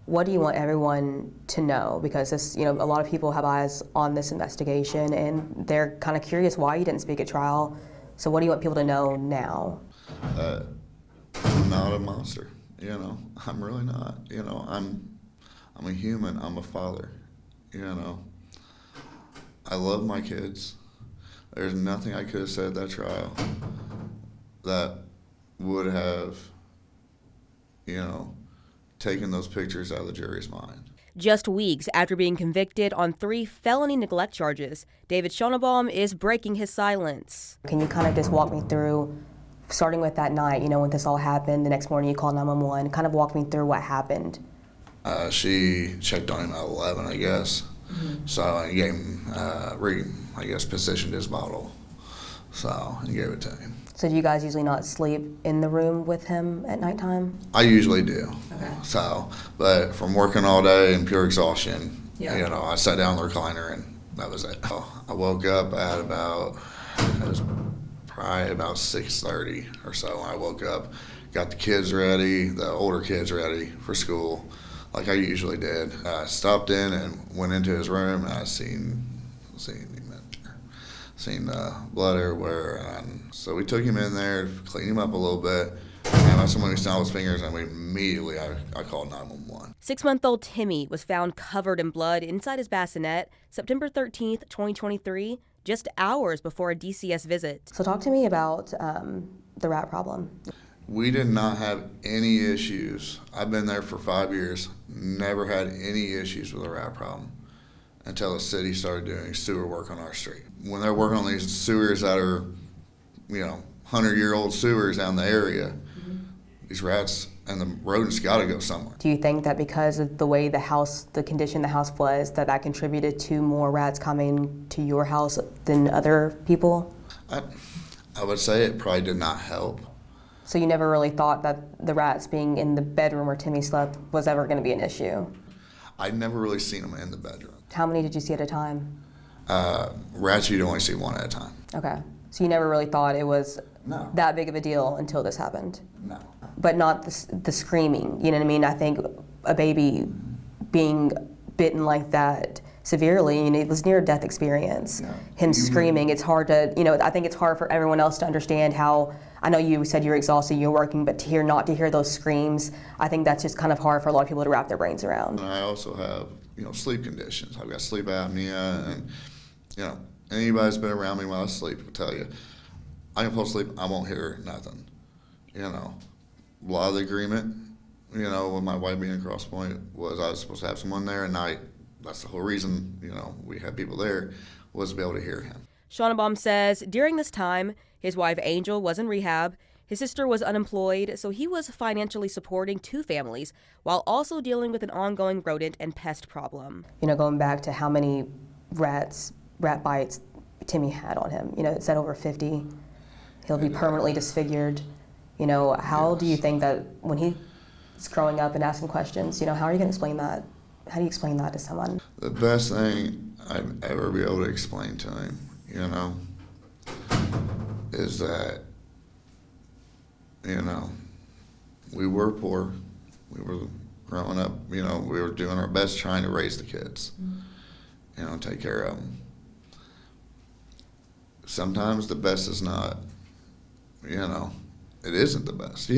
What do you want everyone to know? Because this, a lot of people have eyes on this investigation, and they're kind of curious why you didn't speak at trial. So what do you want people to know now? I'm not a monster. I'm really not. I'm a human. I'm a father. I love my kids. There's nothing I could have said at that trial that would have, taken those pictures out of the jury's mind. Just weeks after being convicted on 3 felony neglect charges, David Schonnebaum is breaking his silence. Can you kind of just walk me through, starting with that night, when this all happened, the next morning you called 911, kind of walk me through what happened? She checked on him at 11, I guess. Mm-hmm. So I gave him, positioned his bottle. So I gave it to him. So do you guys usually not sleep in the room with him at nighttime? I usually do. Okay. So, but from working all day and pure exhaustion, I sat down in the recliner and that was it. I woke up at it was probably about 6:30 or so when I woke up. Got the kids ready, the older kids ready for school, like I usually did. I stopped in and went into his room and I seen blood everywhere, and so we took him in there, cleaned him up a little bit, and that's when we snapped his fingers, and I called 911. 6-month-old Timmy was found covered in blood inside his bassinet September 13th, 2023, just hours before a DCS visit. So talk to me about the rat problem. We did not have any issues. I've been there for 5 years, never had any issues with a rat problem until the city started doing sewer work on our street. When they're working on these sewers that are, 100-year-old sewers down the area, these rats and the rodents got to go somewhere. Do you think that because of the way the condition the house was, that contributed to more rats coming to your house than other people? I would say it probably did not help. So you never really thought that the rats being in the bedroom where Timmy slept was ever going to be an issue? I'd never really seen them in the bedroom. How many did you see at a time? Rats, you'd only see one at a time. Okay. So you never really thought it was No. that big of a deal until this happened? No. But not the screaming, you know what I mean? I think a baby being bitten like that severely, it was near-death experience. Yeah. Him screaming, it's hard to, I think it's hard for everyone else to understand how, I know you said you're exhausted, you're working, but not to hear those screams, I think that's just kind of hard for a lot of people to wrap their brains around. And I also have, sleep conditions. I've got sleep apnea, and, anybody that's been around me while I sleep will tell you, I can fall asleep, I won't hear nothing. A lot of the agreement, with my wife being across the point was I was supposed to have someone there at night. That's the whole reason, we had people there, was to be able to hear him. Schonnebaum says during this time, his wife Angel was in rehab, his sister was unemployed, so he was financially supporting 2 families while also dealing with an ongoing rodent and pest problem. Going back to how many rat bites Timmy had on him, it said over 50. He'll be permanently disfigured. How do you think that when he's growing up and asking questions, how are you going to explain that? How do you explain that to someone? The best thing I'd ever be able to explain to him, is that, we were poor. We were growing up, we were doing our best trying to raise the kids, take care of them. Sometimes the best is not, it isn't the best,